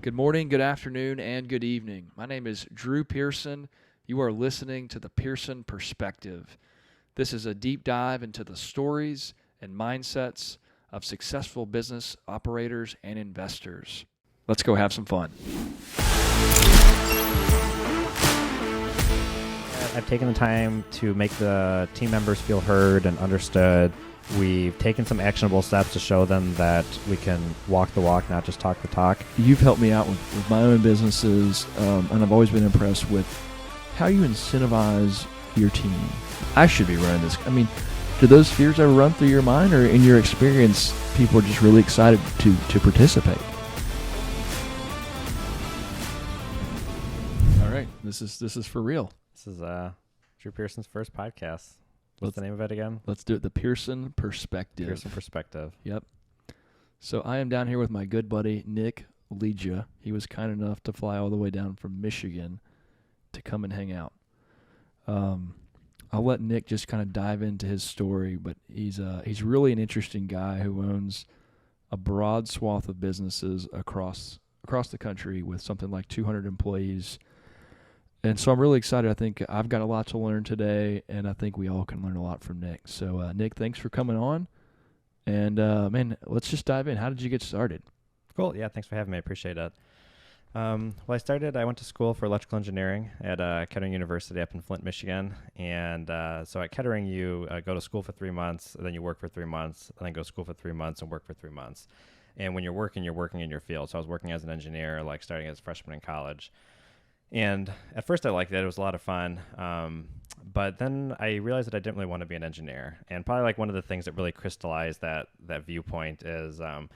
Good morning, good afternoon, and good evening. My name is Drew Pearson. You are listening to the Pearson Perspective. This is a deep dive into the stories and mindsets of successful business operators and investors. Let's go have some fun. I've taken the time to make the team members feel heard and understood. We've taken some actionable steps to show them that we can walk the walk, not just talk the talk. You've helped me out with my own businesses, and I've always been impressed with how you incentivize your team. I should be running this. I mean, do those fears ever run through your mind, or in your experience, people are just really excited to participate? All right, this is for real. This is Drew Pearson's first podcast. What's the name of it again? Let's do it. The Pearson Perspective. Pearson Perspective. Yep. So I am down here with my good buddy, Nick Leja. He was kind enough to fly all the way down from Michigan to come and hang out. I'll let Nick just kind of dive into his story, but he's really an interesting guy who owns a broad swath of businesses across the country with something like 200 employees. And so I'm really excited. I think I've got a lot to learn today, and I think we all can learn a lot from Nick. So, Nick, thanks for coming on. And, man, let's just dive in. How did you get started? Cool. Yeah, thanks for having me. I appreciate it. I went to school for electrical engineering at Kettering University up in Flint, Michigan. And so at Kettering, you go to school for 3 months, and then you work for 3 months, and then go to school for 3 months and work for 3 months. And when you're working in your field. So I was working as an engineer, like starting as a freshman in college. And at first I liked it. It was a lot of fun. But then I realized that I didn't really want to be an engineer. And probably like one of the things that really crystallized that viewpoint is one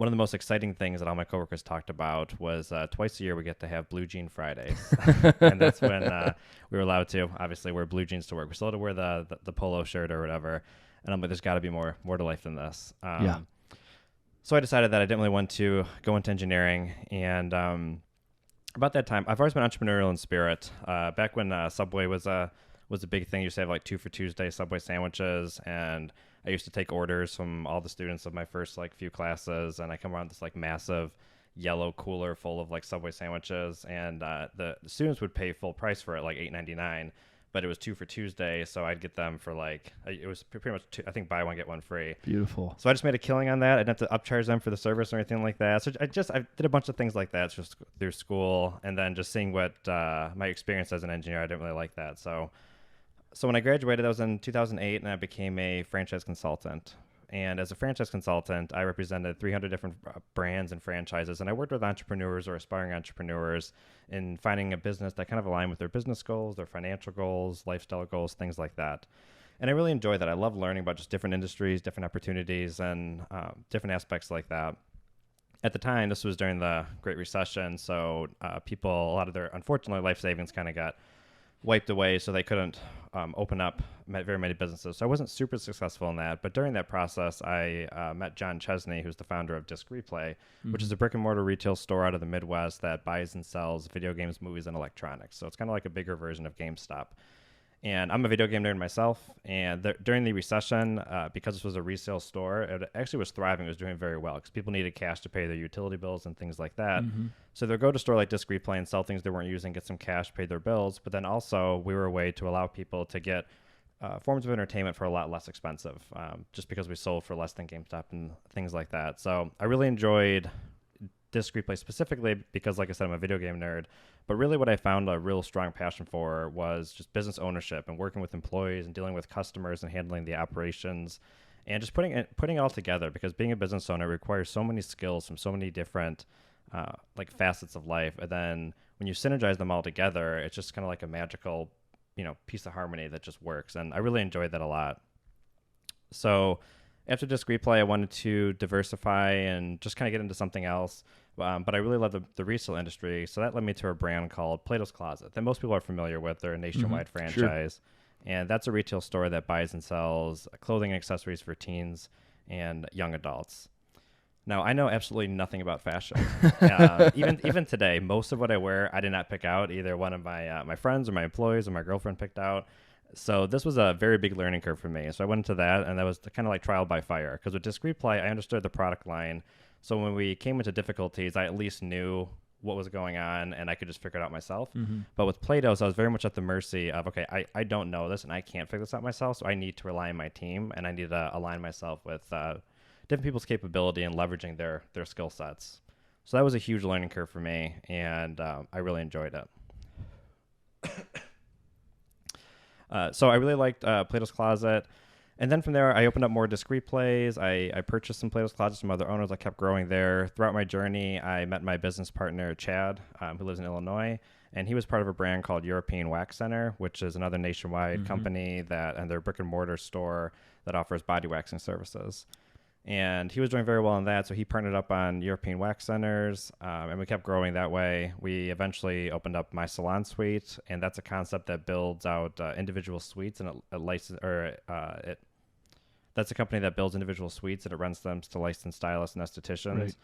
of the most exciting things that all my coworkers talked about was twice a year we get to have Blue Jean Fridays. And that's when we were allowed to, obviously, wear blue jeans to work. We're still allowed to wear the polo shirt or whatever. And I'm like, there's got to be more to life than this. Yeah. So I decided that I didn't really want to go into engineering. And about that time, I've always been entrepreneurial in spirit. Back when Subway was a big thing, you used to have like 2 for Tuesday Subway sandwiches, and I used to take orders from all the students of my first like few classes, and I come around this like massive yellow cooler full of like Subway sandwiches, and the students would pay full price for it, like $8.99, but it was 2 for Tuesday, so I'd get them for like, it was pretty much I think buy one get one free. Beautiful. So I just made a killing on that. I didn't have to upcharge them for the service or anything like that. So I did a bunch of things like that just through school, and then just seeing what my experience as an engineer, I didn't really like that. So when I graduated, that was in 2008, and I became a franchise consultant. And as a franchise consultant, I represented 300 different brands and franchises, and I worked with entrepreneurs or aspiring entrepreneurs in finding a business that kind of aligned with their business goals, their financial goals, lifestyle goals, things like that. And I really enjoy that. I love learning about just different industries, different opportunities, and different aspects like that. At the time, this was during the Great Recession, so people, a lot of their, unfortunately, life savings kind of got wiped away, so they couldn't open up very many businesses. So I wasn't super successful in that. But during that process, I met John Chesney, who's the founder of Disc Replay, which is a brick and mortar retail store out of the Midwest that buys and sells video games, movies, and electronics. So it's kind of like a bigger version of GameStop. And I'm a video game nerd myself. And during the recession, because this was a resale store, it actually was thriving. It was doing very well because people needed cash to pay their utility bills and things like that. Mm-hmm. So they'd go to a store like Disc Replay and sell things they weren't using, get some cash, pay their bills. But then also we were a way to allow people to get forms of entertainment for a lot less expensive, just because we sold for less than GameStop and things like that. So I really enjoyed Disc Replay specifically because, like I said, I'm a video game nerd. But really what I found a real strong passion for was just business ownership and working with employees and dealing with customers and handling the operations and just putting it all together, because being a business owner requires so many skills from so many different like facets of life. And then when you synergize them all together, it's just kind of like a magical, piece of harmony that just works. And I really enjoyed that a lot. So after Disc Replay, I wanted to diversify and just kind of get into something else. But I really love the resale industry, so that led me to a brand called Plato's Closet that most people are familiar with. They're a nationwide franchise, and that's a retail store that buys and sells clothing and accessories for teens and young adults. Now, I know absolutely nothing about fashion. Even today, most of what I wear, I did not pick out. Either one of my friends or my employees or my girlfriend picked out. So this was a very big learning curve for me. So I went into that, and that was kind of like trial by fire. Because with Disc Replay, I understood the product line. So when we came into difficulties, I at least knew what was going on, and I could just figure it out myself. Mm-hmm. But with Plato's, I was very much at the mercy of, okay, I don't know this and I can't figure this out myself, so I need to rely on my team, and I need to align myself with different people's capability and leveraging their skill sets. So that was a huge learning curve for me, and I really enjoyed it. So I really liked Plato's Closet. And then from there, I opened up more discrete plays. I purchased some Plato's Closets from other owners. I kept growing there. Throughout my journey, I met my business partner, Chad, who lives in Illinois. And he was part of a brand called European Wax Center, which is another nationwide company and their brick and mortar store that offers body waxing services. And he was doing very well in that, so he partnered up on European Wax Centers, and we kept growing that way. We eventually opened up My Salon Suite, and that's a concept that builds out individual suites, and that's a company that builds individual suites, and it rents them to licensed stylists and estheticians. Right.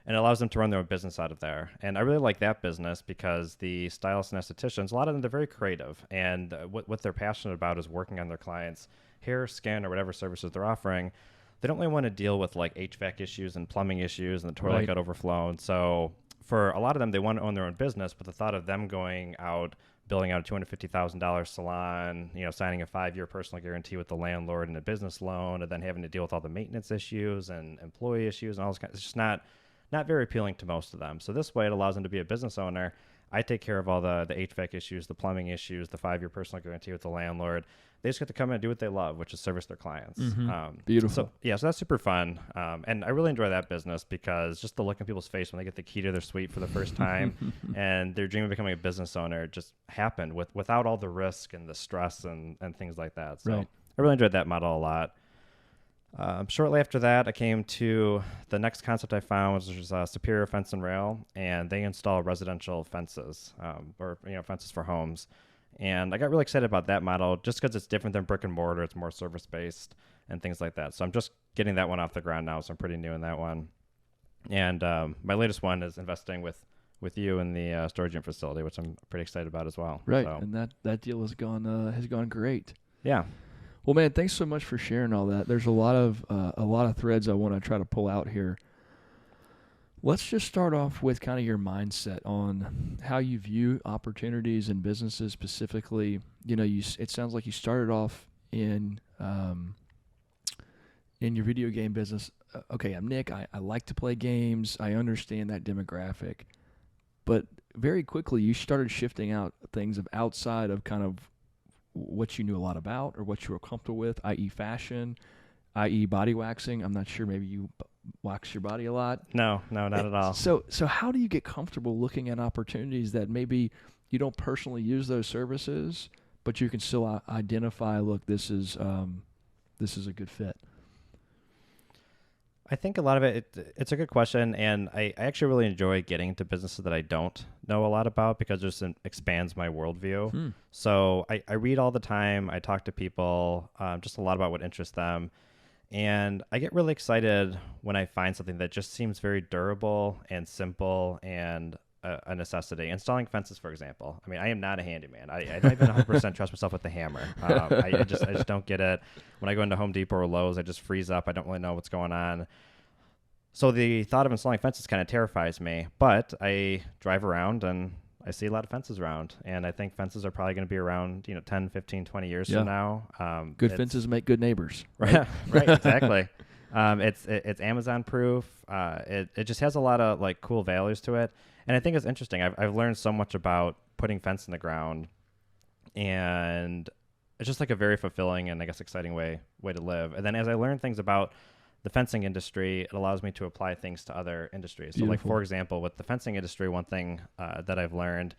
And it allows them to run their own business out of there. And I really like that business because the stylists and estheticians, a lot of them, they're very creative. And what they're passionate about is working on their clients' hair, skin, or whatever services they're offering. They don't really want to deal with like HVAC issues and plumbing issues and the toilet got overflown. So for a lot of them, they want to own their own business, but the thought of them going out, building out a $250,000 salon, signing a 5-year personal guarantee with the landlord and a business loan, and then having to deal with all the maintenance issues and employee issues and all this kind of, it's just not very appealing to most of them. So this way, it allows them to be a business owner. I take care of all the HVAC issues, the plumbing issues, the 5-year personal guarantee with the landlord. They just get to come in and do what they love, which is service their clients. Beautiful. So that's super fun. And I really enjoy that business because just the look on people's face when they get the key to their suite for the first time and their dream of becoming a business owner just happened without all the risk and the stress and things like that. So I really enjoyed that model a lot. Shortly after that, I came to the next concept I found, which was Superior Fence and Rail, and they install residential fences, or fences for homes. And I got really excited about that model just because it's different than brick and mortar. It's more service based and things like that. So I'm just getting that one off the ground now. So I'm pretty new in that one. And my latest one is investing with you in the storage unit facility, which I'm pretty excited about as well. Right, so. and that deal has gone great. Yeah. Well, man, thanks so much for sharing all that. There's a lot of threads I want to try to pull out here. Let's just start off with kind of your mindset on how you view opportunities in businesses specifically. It sounds like you started off in your video game business. Okay, I'm Nick. I like to play games. I understand that demographic. But very quickly, you started shifting out things of outside of kind of what you knew a lot about or what you were comfortable with, i.e. fashion, i.e. body waxing. I'm not sure. Maybe you wax your body a lot. No, not at all. So how do you get comfortable looking at opportunities that maybe you don't personally use those services, but you can still identify, look, this is a good fit? I think a lot of it's a good question, and I actually really enjoy getting into businesses that I don't know a lot about because it just expands my worldview. So I read all the time. I talk to people, just a lot about what interests them. And I get really excited when I find something that just seems very durable and simple and a necessity. Installing fences, for example. I mean, I am not a handyman. I don't even 100% trust myself with the hammer. I just don't get it. When I go into Home Depot or Lowe's, I just freeze up. I don't really know what's going on. So the thought of installing fences kind of terrifies me. But I drive around and I see a lot of fences around. And I think fences are probably going to be around 10, 15, 20 years from now. Good fences make good neighbors. Right, right, exactly. It's Amazon proof. It just has a lot of like cool values to it. And I think it's interesting. I've learned so much about putting fence in the ground, and it's just like a very fulfilling and I guess exciting way to live. And then as I learn things about the fencing industry, it allows me to apply things to other industries. Beautiful. So like, for example, with the fencing industry, one thing that I've learned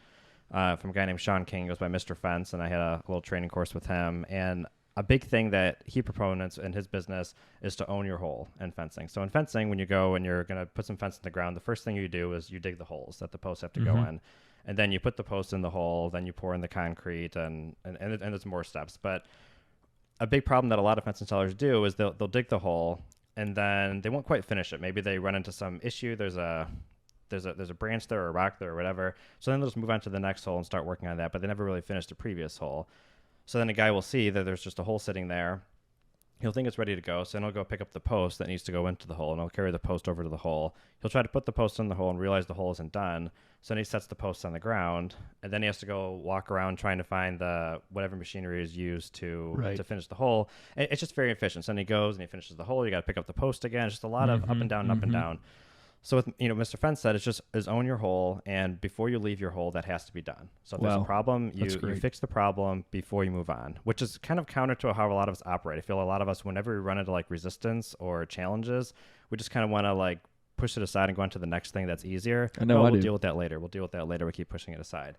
from a guy named Sean King, goes by Mr. Fence, and I had a little training course with him. And a big thing that he proponents in his business is to own your hole in fencing. So in fencing, when you go and you're going to put some fence in the ground, the first thing you do is you dig the holes that the posts have to go in. And then you put the posts in the hole, then you pour in the concrete, and there's more steps. But a big problem that a lot of fence installers do is they'll dig the hole, and then they won't quite finish it. Maybe they run into some issue. There's a branch there or a rock there or whatever. So then they'll just move on to the next hole and start working on that, but they never really finished the previous hole. So then a guy will see that there's just a hole sitting there. He'll think it's ready to go, so then he'll go pick up the post that needs to go into the hole, and he'll carry the post over to the hole. He'll try to put the post in the hole and realize the hole isn't done, so then he sets the post on the ground, and then he has to go walk around trying to find the whatever machinery is used to finish the hole. And it's just very efficient. So then he goes and he finishes the hole. You got to pick up the post again. It's just a lot of up and down, up and down. So with Mr. Fence said, is own your hole, and before you leave your hole, that has to be done. So if there's a problem, you fix the problem before you move on, which is kind of counter to how a lot of us operate. I feel a lot of us, whenever we run into like resistance or challenges, we just kind of want to like push it aside and go on to the next thing that's easier. I know. We'll deal with that later. We keep pushing it aside.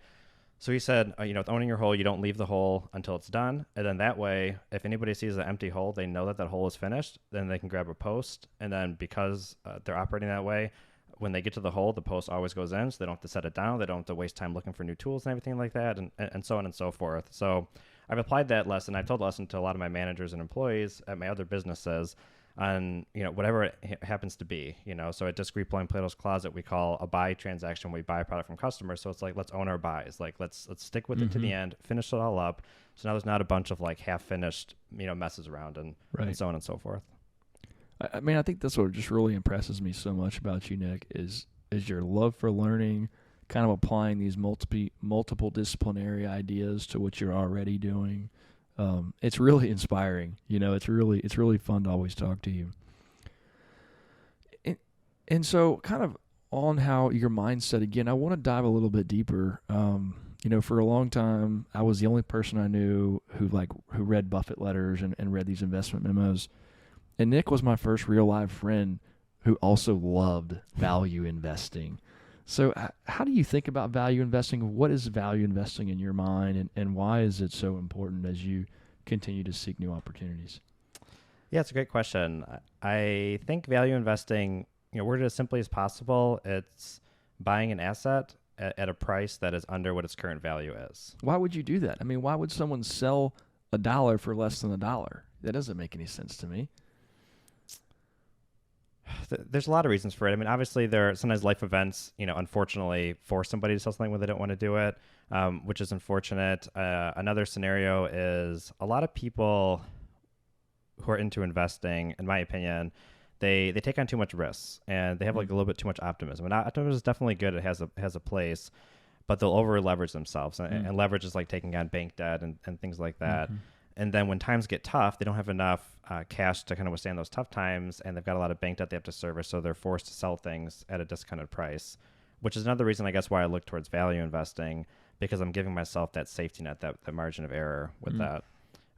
So he said, with owning your hole, you don't leave the hole until it's done. And then that way, if anybody sees an empty hole, they know that hole is finished. Then they can grab a post. And then because they're operating that way, when they get to the hole, the post always goes in. So they don't have to set it down. They don't have to waste time looking for new tools and everything like that, and so on and so forth. So I've applied that lesson. I've told the lesson to a lot of my managers and employees at my other businesses on, whatever it happens to be, so at Disc Replay and Plato's Closet, we call a buy transaction. We buy a product from customers. So it's like, let's own our buys. Like, let's stick with it to the end, finish it all up. So now there's not a bunch of like half finished, messes around and so on and so forth. I mean, I think that's what just really impresses me so much about you, Nick, is your love for learning, kind of applying these multiple disciplinary ideas to what you're already doing. It's really inspiring. It's really fun to always talk to you. And so kind of on how your mindset, again, I want to dive a little bit deeper. For a long time, I was the only person I knew who read Buffett letters and read these investment memos. And Nick was my first real live friend who also loved value investing. So how do you think about value investing? What is value investing in your mind, and why is it so important as you continue to seek new opportunities? Yeah, it's a great question. I think value investing, worded as simply as possible, it's buying an asset at a price that is under what its current value is. Why would you do that? I mean, why would someone sell $1 for less than $1? That doesn't make any sense to me. There's a lot of reasons for it. I mean, obviously, there are sometimes life events, unfortunately, force somebody to sell something when they don't want to do it, which is unfortunate. Another scenario is a lot of people who are into investing, in my opinion, they take on too much risks, and they have like a little bit too much optimism. And optimism is definitely good. It has a place, but they'll over leverage themselves, and leverage is like taking on bank debt and things like that. And then when times get tough, they don't have enough cash to kind of withstand those tough times, and they've got a lot of bank debt they have to service, so they're forced to sell things at a discounted price, which is another reason, I guess, why I look towards value investing, because I'm giving myself that safety net, that margin of error with that.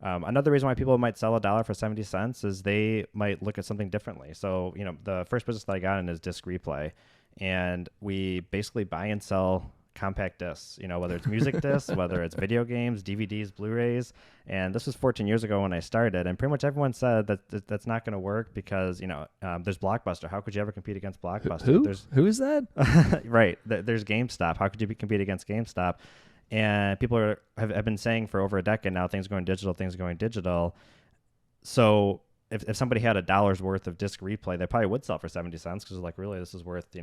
Another reason why people might sell $1 for 70 cents is they might look at something differently. So, the first business that I got in is Disc Replay, and we basically buy and sell compact discs, whether it's music discs, whether it's video games, DVDs, Blu-rays. And this was 14 years ago when I started, and pretty much everyone said that that's not going to work because, there's Blockbuster. How could you ever compete against Blockbuster? Who is that? Right. There's GameStop. How could you compete against GameStop? And people have been saying for over a decade now, things are going digital. So if somebody had $1 worth of Disc Replay, they probably would sell for 70 cents because like, really, this is worth,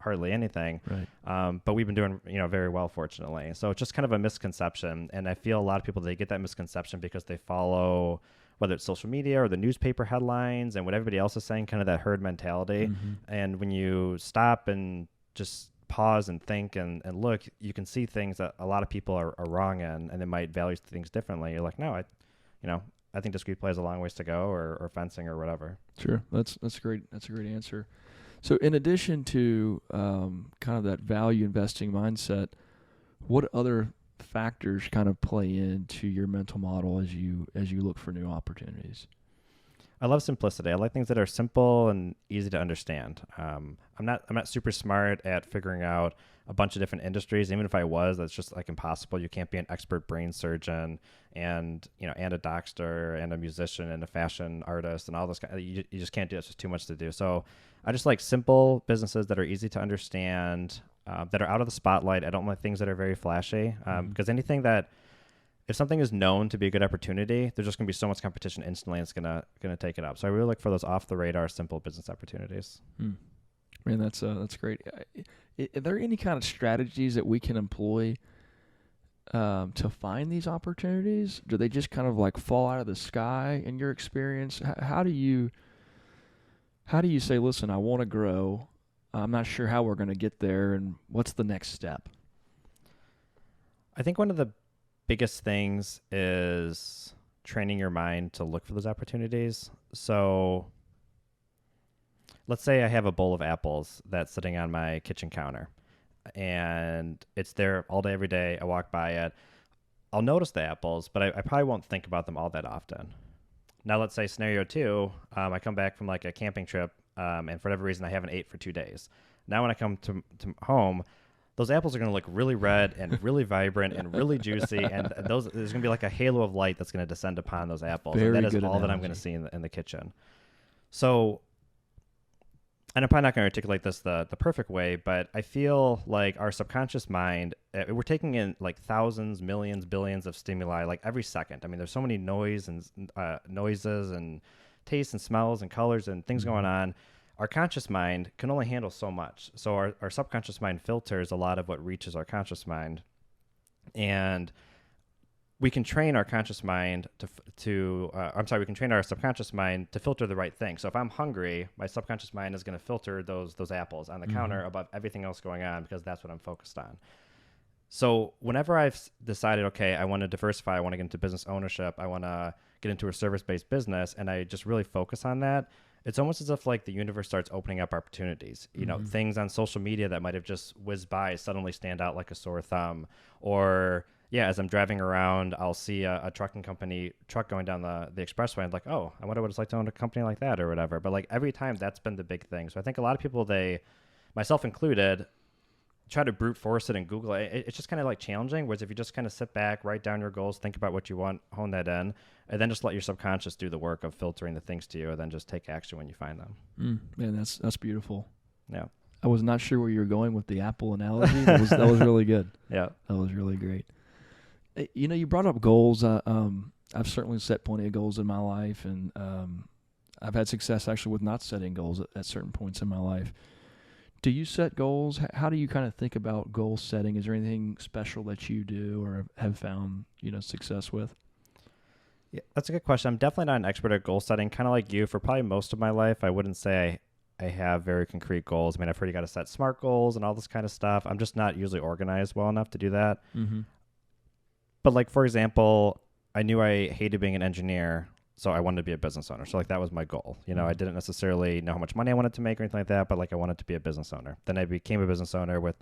hardly anything. Right. But we've been doing, very well, fortunately. So it's just kind of a misconception. And I feel a lot of people, they get that misconception because they follow, whether it's social media or the newspaper headlines and what everybody else is saying, kind of that herd mentality. And when you stop and just pause and think and look, you can see things that a lot of people are wrong in, and they might value things differently. You're like, no, I think Disc Replay has a long ways to go, or fencing or whatever. Sure. That's great. That's a great answer. So in addition to kind of that value investing mindset, what other factors kind of play into your mental model as you look for new opportunities? I love simplicity. I like things that are simple and easy to understand. I'm not super smart at figuring out a bunch of different industries. Even if I was, that's just like impossible. You can't be an expert brain surgeon and a doctor and a musician and a fashion artist and all this. You just can't do it. It's just too much to do. So I just like simple businesses that are easy to understand, that are out of the spotlight. I don't like things that are very flashy, because anything that, if something is known to be a good opportunity, there's just going to be so much competition instantly, and it's gonna take it up. So I really look for those off the radar, simple business opportunities. Man, that's great. Are there any kind of strategies that we can employ to find these opportunities? Do they just kind of like fall out of the sky in your experience? How do you say, listen, I want to grow. I'm not sure how we're going to get there, and what's the next step? I think one of the biggest things is training your mind to look for those opportunities. So let's say I have a bowl of apples that's sitting on my kitchen counter and it's there all day, every day. I walk by it. I'll notice the apples, but I probably won't think about them all that often. Now, let's say scenario 2, I come back from like a camping trip, and for whatever reason, I haven't ate for 2 days. Now, when I come to home, those apples are going to look really red and really vibrant and really juicy, and there's going to be like a halo of light that's going to descend upon those apples. Very and that is good all that I'm analogy. going to see in the kitchen. So, and I'm probably not going to articulate this the perfect way, but I feel like our subconscious mind, we're taking in like thousands, millions, billions of stimuli like every second. I mean, there's so many noises and tastes and smells and colors and things going on. Our conscious mind can only handle so much. So our subconscious mind filters a lot of what reaches our conscious mind. And we can train our conscious mind we can train our subconscious mind to filter the right thing. So if I'm hungry, my subconscious mind is going to filter those apples on the counter above everything else going on because that's what I'm focused on. So whenever I've decided, okay, I want to diversify, I want to get into business ownership, I want to get into a service-based business, and I just really focus on that, it's almost as if like the universe starts opening up opportunities. You know, things on social media that might have just whizzed by suddenly stand out like a sore thumb. Or as I'm driving around, I'll see a trucking company truck going down the expressway. I'm like, oh, I wonder what it's like to own a company like that or whatever. But like every time, that's been the big thing. So I think a lot of people, myself included, try to brute force it and Google it. It's just kind of like challenging. Whereas if you just kind of sit back, write down your goals, think about what you want, hone that in, and then just let your subconscious do the work of filtering the things to you, and then just take action when you find them. Man, that's beautiful. Yeah. I was not sure where you were going with the apple analogy. That was really good. Yeah. That was really great. You know, you brought up goals. I've certainly set plenty of goals in my life, and I've had success actually with not setting goals at certain points in my life. Do you set goals? How do you kind of think about goal setting? Is there anything special that you do or have found, success with? Yeah, that's a good question. I'm definitely not an expert at goal setting. Kind of like you, for probably most of my life, I wouldn't say I have very concrete goals. I mean, I've heard you got to set SMART goals and all this kind of stuff. I'm just not usually organized well enough to do that. Mm-hmm. But like, for example, I knew I hated being an engineer, so I wanted to be a business owner. So like that was my goal. I didn't necessarily know how much money I wanted to make or anything like that, but like I wanted to be a business owner. Then I became a business owner with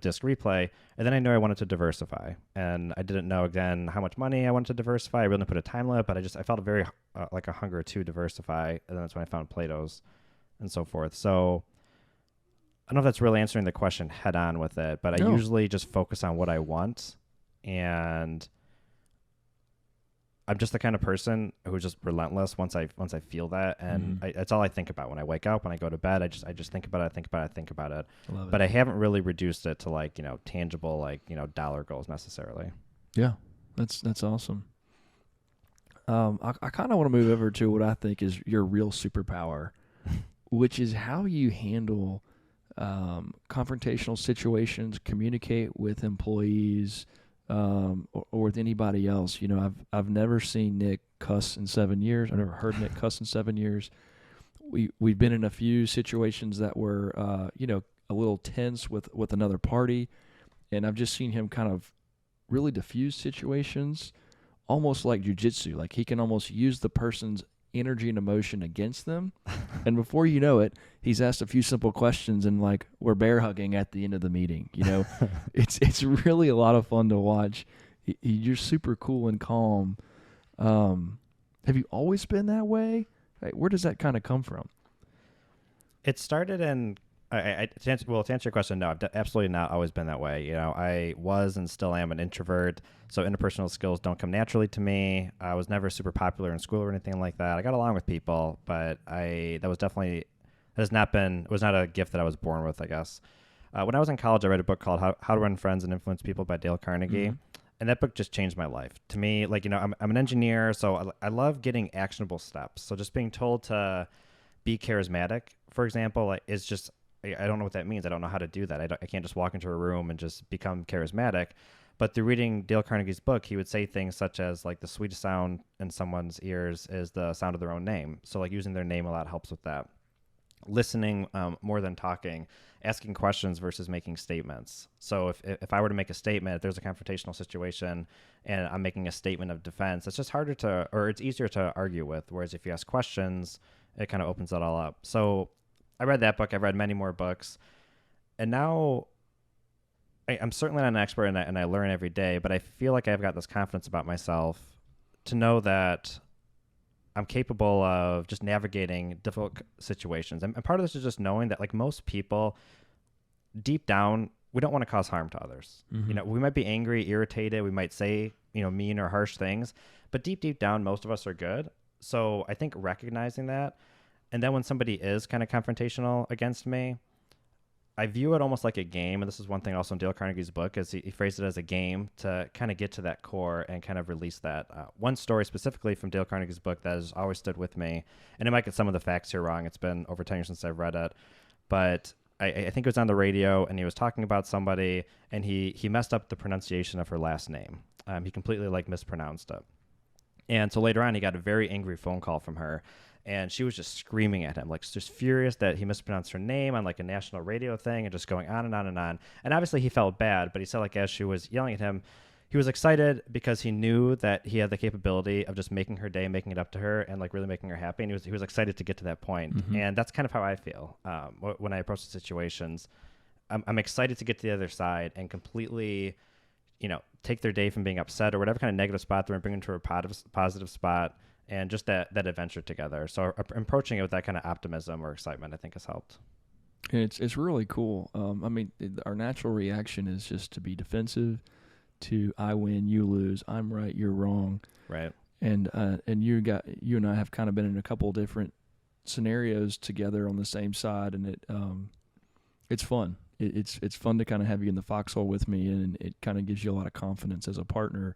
Disc Replay, and then I knew I wanted to diversify. And I didn't know again how much money I wanted to diversify. I really didn't put a time limit, but I felt very like a hunger to diversify. And then that's when I found Plato's and so forth. So I don't know if that's really answering the question head on with it, but I usually just focus on what I want. And I'm just the kind of person who's just relentless once I feel that, and that's all I think about when I wake up, when I go to bed. I just think about it. Love it. But I haven't really reduced it to like tangible dollar goals necessarily. Yeah, that's awesome. I kind of want to move over to what I think is your real superpower, which is how you handle confrontational situations, communicate with employees. Or with anybody else. I've never seen Nick cuss in 7 years. I've never heard Nick cuss in 7 years. We've been in a few situations that were, a little tense with another party, and I've just seen him kind of really diffuse situations, almost like jujitsu. Like he can almost use the person's energy and emotion against them, and before you know it, he's asked a few simple questions and like we're bear hugging at the end of the meeting. It's really a lot of fun to watch. You're super cool and calm. Have you always been that way? Where does that kind of come from? It started in to answer your question, no, I've absolutely not always been that way. I was and still am an introvert, so interpersonal skills don't come naturally to me. I was never super popular in school or anything like that. I got along with people, but it was not a gift that I was born with, I guess. When I was in college, I read a book called How to Run Friends and Influence People by Dale Carnegie. Mm-hmm. And that book just changed my life. To me, I'm an engineer, so I love getting actionable steps. So just being told to be charismatic, for example, is just, I don't know what that means. I don't know how to do that. I can't just walk into a room and just become charismatic. But through reading Dale Carnegie's book, he would say things such as like the sweetest sound in someone's ears is the sound of their own name. So like using their name a lot helps with that. Listening more than talking, asking questions versus making statements. So if I were to make a statement, if there's a confrontational situation and I'm making a statement of defense, it's just harder to, or it's easier to argue with. Whereas if you ask questions, it kind of opens it all up. So I read that book. I've read many more books. And now I'm certainly not an expert and I learn every day, but I feel like I've got this confidence about myself to know that I'm capable of just navigating difficult situations. And part of this is just knowing that like most people deep down, we don't want to cause harm to others. Mm-hmm. You know, we might be angry, irritated. We might say, mean or harsh things, but deep down, most of us are good. So I think recognizing that, and then when somebody is kind of confrontational against me, I view it almost like a game. And this is one thing also in Dale Carnegie's book is he phrased it as a game to kind of get to that core and kind of release that. One story specifically from Dale Carnegie's book that has always stood with me, and I might get some of the facts here wrong. It's been over 10 years since I've read it, but I think it was on the radio and he was talking about somebody and he messed up the pronunciation of her last name. He completely like mispronounced it. And so later on, he got a very angry phone call from her. And she was just screaming at him, like just furious that he mispronounced her name on like a national radio thing and just going on and on and on. And obviously he felt bad, but he said like as she was yelling at him, he was excited because he knew that he had the capability of just making her day, making it up to her and like really making her happy. And he was excited to get to that point. Mm-hmm. And that's kind of how I feel when I approach the situations. I'm excited to get to the other side and completely, take their day from being upset or whatever kind of negative spot they're in, bring them to a positive spot. And just that adventure together. So approaching it with that kind of optimism or excitement, I think, has helped. It's really cool. Our natural reaction is just to be defensive, to I win, you lose, I'm right, you're wrong. Right. And you and I have kind of been in a couple of different scenarios together on the same side, and it's fun. It's fun to kind of have you in the foxhole with me, and it kind of gives you a lot of confidence as a partner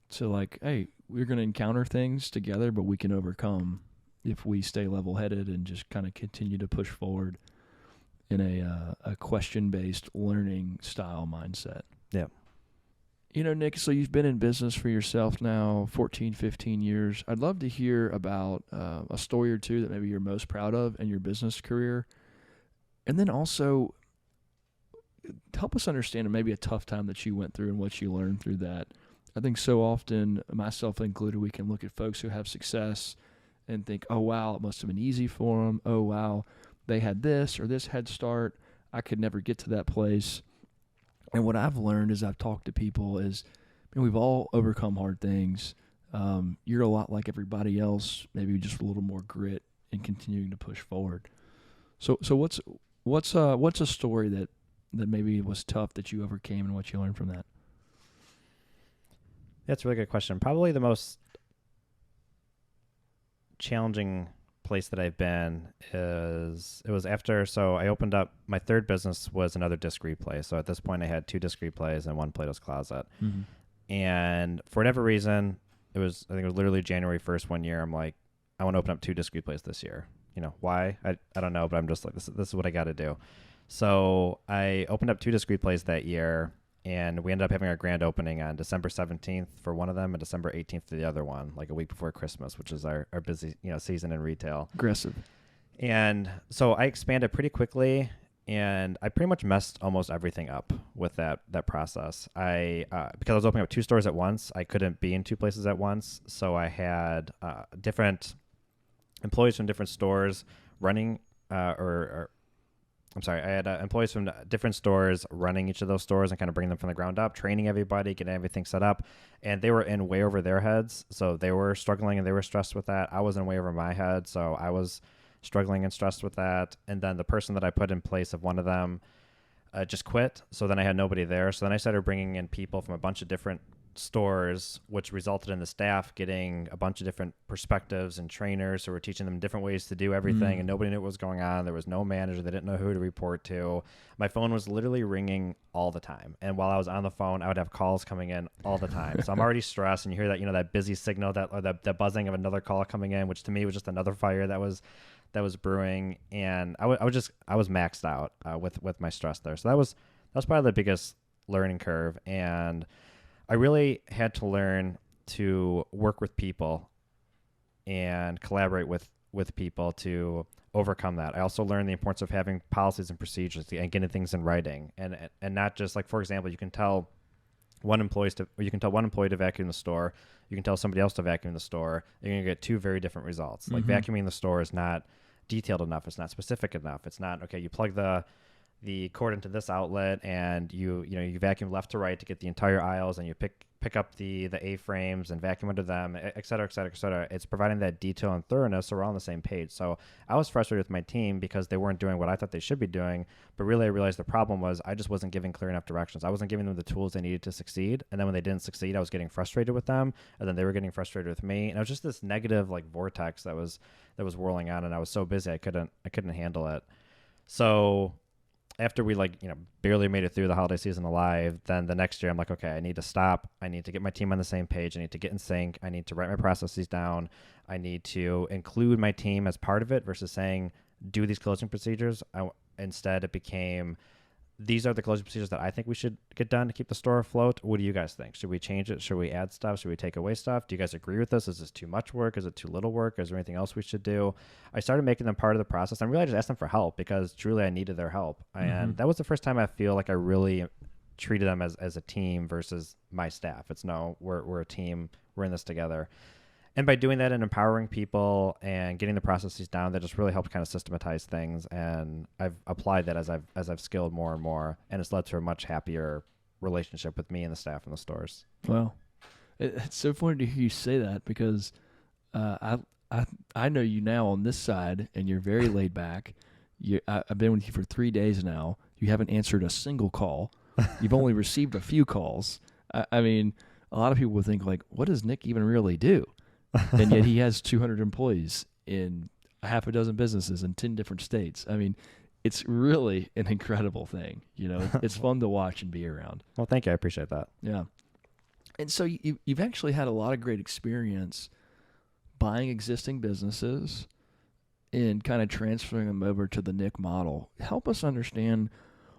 to like, hey, we're going to encounter things together, but we can overcome if we stay level-headed and just kind of continue to push forward in a question-based learning style mindset. Yeah. Nick, so you've been in business for yourself now 14, 15 years. I'd love to hear about a story or two that maybe you're most proud of in your business career. And then also help us understand maybe a tough time that you went through and what you learned through that. I think so often, myself included, we can look at folks who have success and think, oh, wow, it must have been easy for them. Oh, wow, they had this or this head start. I could never get to that place. And what I've learned as I've talked to people is, we've all overcome hard things. You're a lot like everybody else, maybe just a little more grit and continuing to push forward. So what's a story that maybe was tough that you overcame and what you learned from that? That's a really good question. Probably the most challenging place that I've been was after, so I opened up, my third business was another disc replay. So at this point I had 2 disc replays and 1 Plato's Closet. Mm-hmm. And for whatever reason, I think it was literally January 1st one year. I'm like, I want to open up 2 disc replays this year. Why? I don't know, but I'm just like, this is what I got to do. So I opened up 2 disc replays that year. And we ended up having our grand opening on December 17th for one of them and December 18th for the other one, like a week before Christmas, which is our busy season in retail. Aggressive. And so I expanded pretty quickly, and I pretty much messed almost everything up with that process. Because I was opening up 2 stores at once, I couldn't be in 2 places at once. So I had different employees from different stores running I had employees from different stores running each of those stores and kind of bringing them from the ground up, training everybody, getting everything set up. And they were in way over their heads. So they were struggling and they were stressed with that. I was in way over my head. So I was struggling and stressed with that. And then the person that I put in place of one of them just quit. So then I had nobody there. So then I started bringing in people from a bunch of different stores, which resulted in the staff getting a bunch of different perspectives and trainers who were teaching them different ways to do everything, and nobody knew what was going on. There was no manager. They didn't know who to report to. My phone was literally ringing all the time, and while I was on the phone, I would have calls coming in all the time. So I'm already stressed, and you hear that that busy signal, that buzzing of another call coming in, which to me was just another fire that was brewing, and I was maxed out with my stress there. So that was probably the biggest learning curve, and I really had to learn to work with people and collaborate with people to overcome that. I also learned the importance of having policies and procedures and getting things in writing, and not just like, for example, you can tell one employee to vacuum the store. You can tell somebody else to vacuum the store. You're going to get two very different results. Like vacuuming the store is not detailed enough. It's not specific enough. It's not, okay, you plug the cord into this outlet and you vacuum left to right to get the entire aisles, and you pick up the A-frames and vacuum under them, et cetera, et cetera, et cetera. It's providing that detail and thoroughness so we're all on the same page. So I was frustrated with my team because they weren't doing what I thought they should be doing, but really I realized the problem was I just wasn't giving clear enough directions. I wasn't giving them the tools they needed to succeed, and then when they didn't succeed, I was getting frustrated with them, and then they were getting frustrated with me, and it was just this negative like vortex that was whirling on, and I was so busy I couldn't handle it. So after we barely made it through the holiday season alive, then the next year I'm like, okay, I need to stop. I need to get my team on the same page. I need to get in sync. I need to write my processes down. I need to include my team as part of it versus saying, do these closing procedures. Instead, it became, these are the closing procedures that I think we should get done to keep the store afloat. What do you guys think? Should we change it? Should we add stuff? Should we take away stuff? Do you guys agree with this? Is this too much work? Is it too little work? Is there anything else we should do? I started making them part of the process. And really I just asked them for help because truly I needed their help. And that was the first time I feel like I really treated them as a team versus my staff. It's no, we're a team. We're in this together. And by doing that and empowering people and getting the processes down, that just really helped kind of systematize things. And I've applied that as I've scaled more and more, and it's led to a much happier relationship with me and the staff in the stores. Well, it's so funny to hear you say that because I know you now on this side, and you're very laid back. I've been with you for 3 days now. You haven't answered a single call. You've only received a few calls. I mean, a lot of people would think like, what does Nick even really do? And yet he has 200 employees in a half a dozen businesses in 10 different states. I mean, it's really an incredible thing. It's fun to watch and be around. Well, thank you. I appreciate that. Yeah. And so you've actually had a lot of great experience buying existing businesses and kind of transferring them over to the Nick model. Help us understand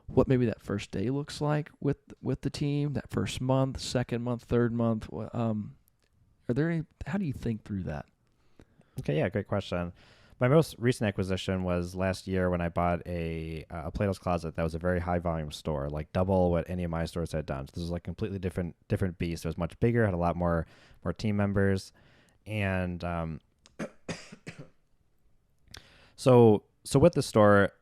what maybe that first day looks like with the team, that first month, second month, third month. How do you think through that? Okay, yeah, great question. My most recent acquisition was last year when I bought a Plato Closet that was a very high volume store, like double what any of my stores had done. So this was like completely different beast. It was much bigger, had a lot more team members, and so with the store,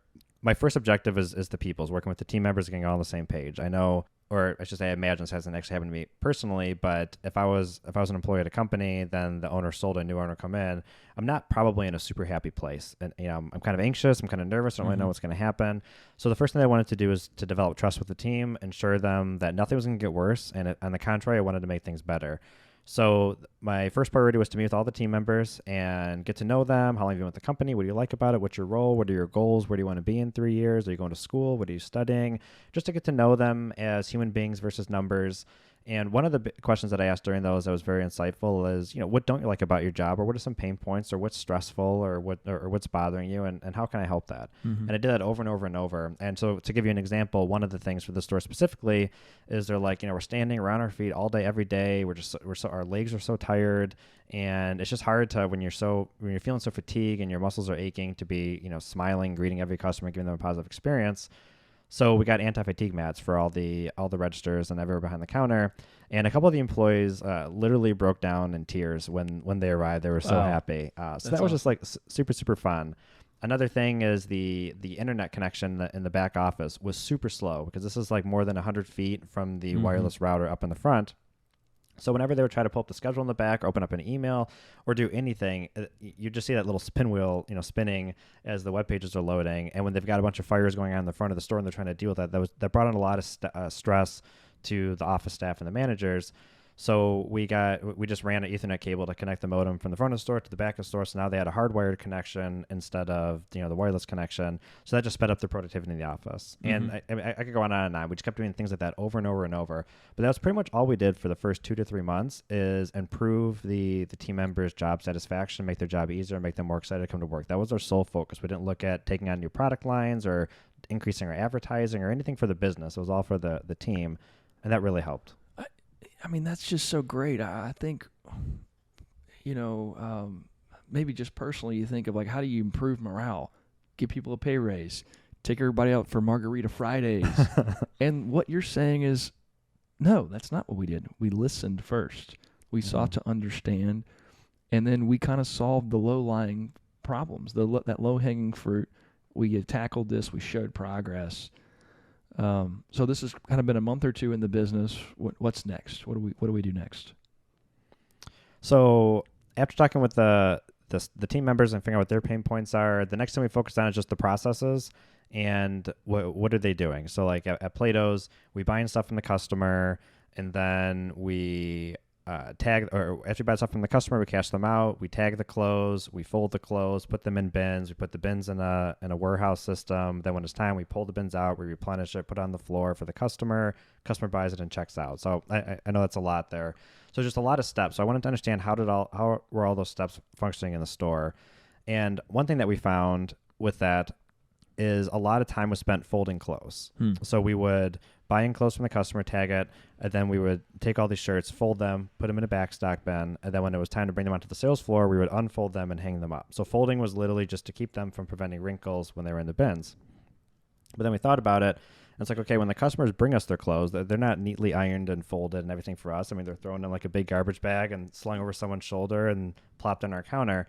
my first objective is the people's, working with the team members, getting all on the same page. I know, or I should say, I imagine this hasn't actually happened to me personally, but if I was an employee at a company, then the owner sold, a new owner come in, I'm not probably in a super happy place. And, I'm kind of anxious. I'm kind of nervous. I don't really know what's going to happen. So the first thing I wanted to do is to develop trust with the team, ensure them that nothing was going to get worse. And on the contrary, I wanted to make things better. So my first priority was to meet with all the team members and get to know them. How long have you been with the company? What do you like about it? What's your role? What are your goals? Where do you want to be in 3 years? Are you going to school? What are you studying? Just to get to know them as human beings versus numbers. And one of the questions that I asked during those that was very insightful is, what don't you like about your job, or what are some pain points, or what's stressful, or what's bothering you, and how can I help that? And I did that over and over and over. And so to give you an example, one of the things for the store specifically is they're like, we're standing around our feet all day, every day. Our legs are so tired, and it's just hard to, when you're feeling so fatigued and your muscles are aching, to be, smiling, greeting every customer, giving them a positive experience. So we got anti-fatigue mats for all the registers and everywhere behind the counter. And a couple of the employees literally broke down in tears when they arrived. They were so happy. So that was just like super, super fun. Another thing is the internet connection in the back office was super slow, because this is like more than 100 feet from the wireless router up in the front. So whenever they would try to pull up the schedule in the back, or open up an email, or do anything, you just see that little spin wheel, spinning as the web pages are loading. And when they've got a bunch of fires going on in the front of the store and they're trying to deal with that brought on a lot of stress to the office staff and the managers. So we just ran an Ethernet cable to connect the modem from the front of the store to the back of the store. So now they had a hardwired connection instead of the wireless connection. So that just sped up their productivity in the office. Mm-hmm. And I could go on and on. We just kept doing things like that over and over and over. But that was pretty much all we did for the first 2 to 3 months is improve the team members' job satisfaction, make their job easier, make them more excited to come to work. That was our sole focus. We didn't look at taking on new product lines or increasing our advertising or anything for the business. It was all for the team, and that really helped. I mean, that's just so great. I think, maybe just personally, you think of like, how do you improve morale? Give people a pay raise, take everybody out for Margarita Fridays. And what you're saying is, no, that's not what we did. We listened first. We sought to understand, and then we kind of solved the low-lying problems, that low-hanging fruit. We had tackled this. We showed progress. So this has kind of been a month or two in the business. What's next? What do we do next? So after talking with the team members and figuring out what their pain points are, the next thing we focused on is just the processes and what are they doing. So like at Plato's, we buy stuff from the customer, and then we tag, or after we buy stuff from the customer, we cash them out, we tag the clothes, we fold the clothes, put them in bins, we put the bins in a warehouse system. Then when it's time, we pull the bins out, we replenish it, put it on the floor for the customer buys it and checks out. So I know that's a lot there. So just a lot of steps. So I wanted to understand how were all those steps functioning in the store. And one thing that we found with that is a lot of time was spent folding clothes. So we would buy in clothes from the customer, tag it, and then we would take all these shirts, fold them, put them in a backstock bin, and then when it was time to bring them onto the sales floor, we would unfold them and hang them up. So folding was literally just to keep them from preventing wrinkles when they were in the bins. But then we thought about it, and it's like, okay, when the customers bring us their clothes, they're not neatly ironed and folded and everything for us. I mean, they're thrown in like a big garbage bag and slung over someone's shoulder and plopped on our counter.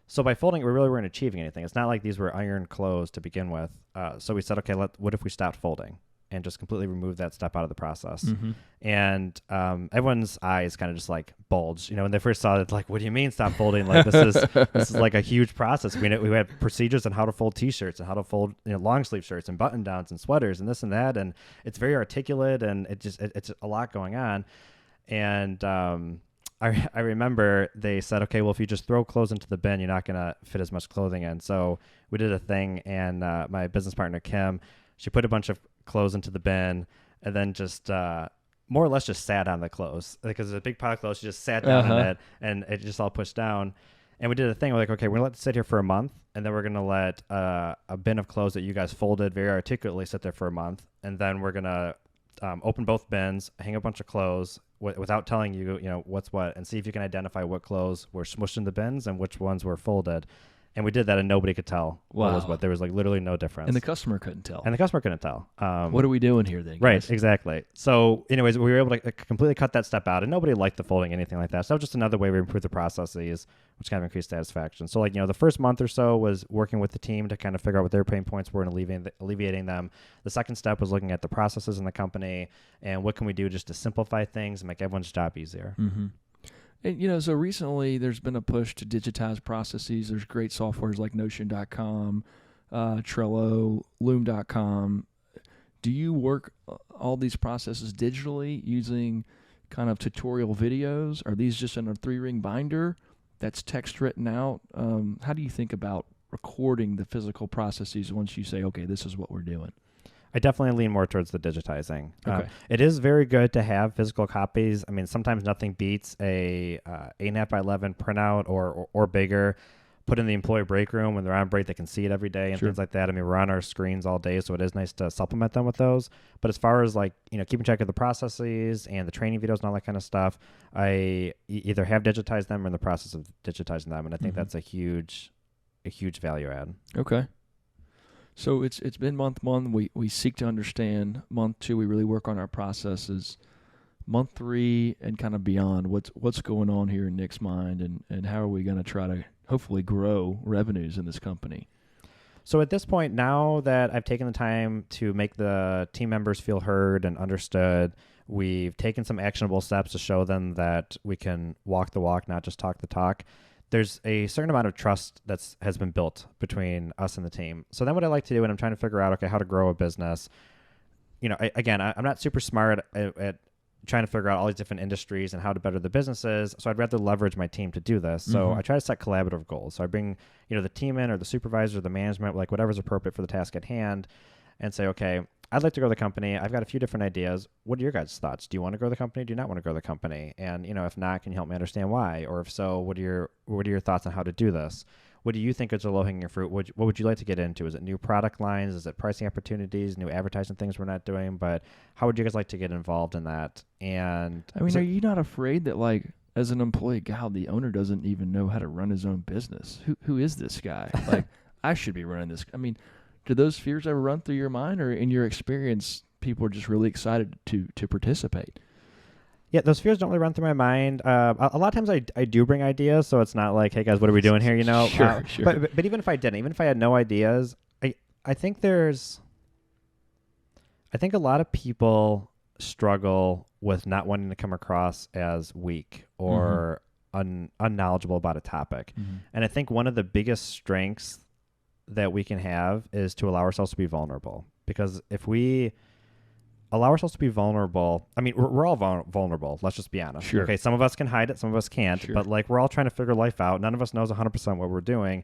So by folding, we really weren't achieving anything. It's not like these were ironed clothes to begin with. So we said, okay, what if we stopped folding and just completely remove that step out of the process? Mm-hmm. And everyone's eyes kind of just like bulged. When they first saw it, like, what do you mean stop folding? Like this is like a huge process. We had procedures on how to fold T-shirts and how to fold long sleeve shirts and button downs and sweaters and this and that. And it's very articulate, and it's a lot going on. And I remember they said, okay, well, if you just throw clothes into the bin, you're not going to fit as much clothing in. So we did a thing, and my business partner, Kim, she put a bunch of clothes into the bin and then just more or less just sat on the clothes because it's a big pile of clothes. She just sat down in it, and it just all pushed down. And we did a thing. We're like, okay, we're going to let it sit here for a month, and then we're going to let a bin of clothes that you guys folded very articulately sit there for a month. And then we're going to open both bins, hang a bunch of clothes without telling you, what's what, and see if you can identify what clothes were smushed in the bins and which ones were folded. And we did that, and nobody could tell what was what. There was like literally no difference. And the customer couldn't tell. What are we doing here then, guys? Right, exactly. So anyways, we were able to completely cut that step out, and nobody liked the folding, anything like that. So that was just another way we improved the processes, which kind of increased satisfaction. So the first month or so was working with the team to kind of figure out what their pain points were and alleviating them. The second step was looking at the processes in the company and what can we do just to simplify things and make everyone's job easier. Mm-hmm. And, so recently there's been a push to digitize processes. There's great softwares like Notion.com, Trello, Loom.com. Do you work all these processes digitally using kind of tutorial videos? Are these just in a 3-ring binder that's text written out? How do you think about recording the physical processes once you say, okay, this is what we're doing? I definitely lean more towards the digitizing. Okay. It is very good to have physical copies. I mean, sometimes nothing beats a 8.5 by 11 printout or bigger. Put in the employee break room when they're on break, they can see it every day and things like that. I mean, we're on our screens all day, so it is nice to supplement them with those. But as far as keeping track of the processes and the training videos and all that kind of stuff, I either have digitized them or in the process of digitizing them, and I think that's a huge value add. Okay. So it's been month one. We seek to understand. Month 2, we really work on our processes. Month 3 and kind of beyond, what's going on here in Nick's mind, and how are we going to try to hopefully grow revenues in this company? So at this point, now that I've taken the time to make the team members feel heard and understood, we've taken some actionable steps to show them that we can walk the walk, not just talk the talk. There's a certain amount of trust has been built between us and the team. So then what I like to do when I'm trying to figure out, okay, how to grow a business, I'm not super smart at trying to figure out all these different industries and how to better the businesses. So I'd rather leverage my team to do this. So I try to set collaborative goals. So I bring, the team in, or the supervisor, the management, like whatever's appropriate for the task at hand, and say, okay, I'd like to grow the company. I've got a few different ideas. What are your guys' thoughts? Do you want to grow the company? Do you not want to grow the company? And, if not, can you help me understand why? Or if so, what are your thoughts on how to do this? What do you think is a low-hanging fruit? What would you like to get into? Is it new product lines? Is it pricing opportunities, new advertising things we're not doing? But how would you guys like to get involved in that? And I mean, are you not afraid that, like, as an employee, God, the owner doesn't even know how to run his own business? Who is this guy? Like, I should be running this. I mean, do those fears ever run through your mind, or in your experience, people are just really excited to participate? Yeah, those fears don't really run through my mind. A lot of times I do bring ideas, so it's not like, hey guys, what are we doing here? Sure. But even if I didn't, even if I had no ideas, I think a lot of people struggle with not wanting to come across as weak or unknowledgeable about a topic. And I think one of the biggest strengths that we can have is to allow ourselves to be vulnerable. Because if we allow ourselves to be vulnerable, I mean, we're all vulnerable. Let's just be honest. Sure. Okay, some of us can hide it, some of us can't. Sure. But like, we're all trying to figure life out. None of us knows 100% what we're doing.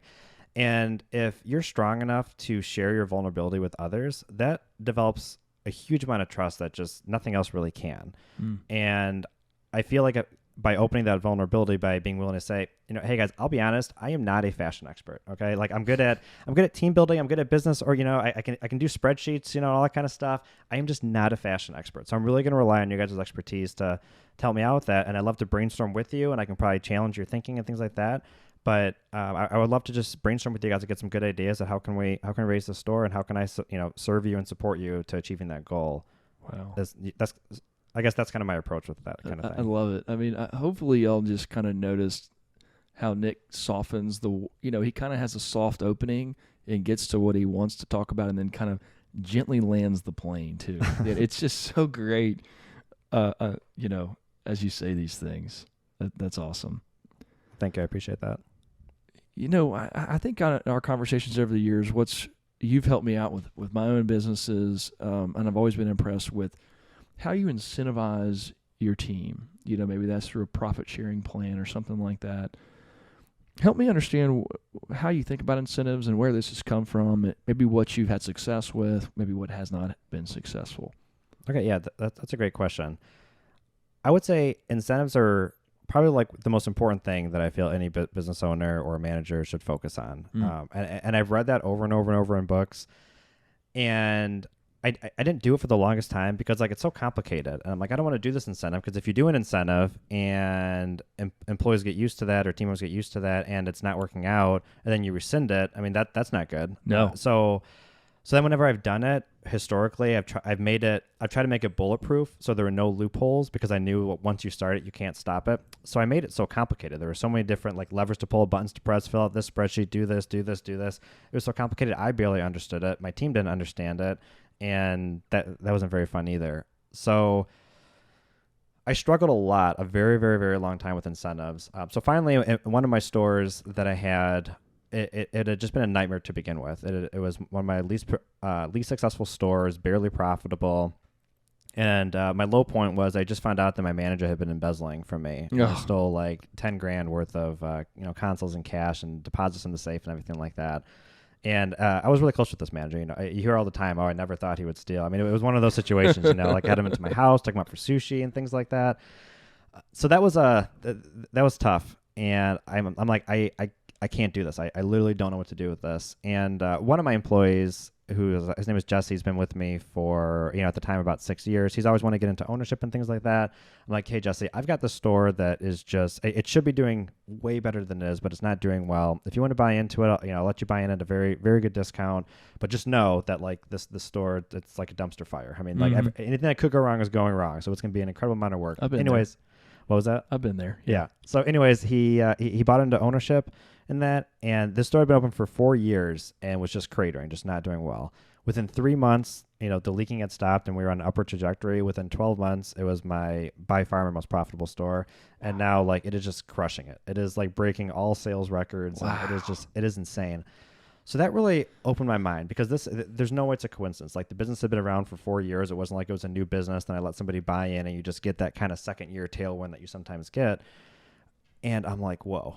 And if you're strong enough to share your vulnerability with others, that develops a huge amount of trust that just nothing else really can. And I feel like by opening that vulnerability, by being willing to say, hey guys, I'll be honest, I am not a fashion expert. Okay. Like I'm good at team building. I'm good at business, or, I can do spreadsheets, all that kind of stuff. I am just not a fashion expert. So I'm really going to rely on your guys' expertise to help me out with that. And I'd love to brainstorm with you, and I can probably challenge your thinking and things like that. But I would love to just brainstorm with you guys to get some good ideas of how can we raise the store, and how can I, serve you and support you to achieving that goal. Wow. I guess that's kind of my approach with that kind of thing. I love it. I mean, hopefully y'all just kind of noticed how Nick softens he kind of has a soft opening and gets to what he wants to talk about, and then kind of gently lands the plane too. It's just so great, as you say these things. That's awesome. Thank you. I appreciate that. I think on our conversations over the years, you've helped me out with my own businesses, and I've always been impressed with how you incentivize your team. Maybe that's through a profit sharing plan or something like that. Help me understand how you think about incentives and where this has come from, maybe what you've had success with, maybe what has not been successful. Okay, yeah, that's a great question. I would say incentives are probably like the most important thing that I feel any business owner or manager should focus on. And I've read that over and over and over in books, and I didn't do it for the longest time because like it's so complicated. And I'm like, I don't want to do this incentive, because if you do an incentive and employees get used to that, or team members get used to that, and it's not working out, and then you rescind it, I mean, that's not good. No. So then whenever I've done it historically, I've tried to make it bulletproof, so there were no loopholes, because I knew once you start it, you can't stop it. So I made it so complicated. There were so many different like levers to pull, buttons to press, fill out this spreadsheet, do this. It was so complicated. I barely understood it. My team didn't understand it. And that wasn't very fun either. So I struggled a lot, a very, very, very long time with incentives. So finally, in one of my stores that I had, it had just been a nightmare to begin with. It was one of my least successful stores, barely profitable. And my low point was I just found out that my manager had been embezzling from me. Oh. He stole like $10,000 worth of consoles and cash and deposits in the safe and everything like that. And I was really close with this manager. You hear all the time, oh, I never thought he would steal. I mean, it was one of those situations, like I had him into my house, took him out for sushi and things like that. So that was tough. And I'm like, I can't do this. I literally don't know what to do with this. And one of my employees, his name is Jesse, he's been with me for, at the time about 6 years. He's always wanted to get into ownership and things like that. I'm like, hey, Jesse, I've got this store that is it should be doing way better than it is, but it's not doing well. If you want to buy into it, I'll let you buy in at a very, very good discount. But just know that like this store, it's like a dumpster fire. I mean, like anything that could go wrong is going wrong. So it's going to be an incredible amount of work. Anyways, what was that? I've been there. Yeah. So anyways, he bought into ownership in that, and this store had been open for 4 years and was just cratering, just not doing well. Within 3 months, the leaking had stopped and we were on an upward trajectory. Within 12 months, it was by far my most profitable store. And now like it is just crushing it. It is like breaking all sales records. Wow. And it is insane. So that really opened my mind because there's no way it's a coincidence. Like the business had been around for 4 years. It wasn't like it was a new business. Then I let somebody buy in and you just get that kind of second year tailwind that you sometimes get. And I'm like, whoa,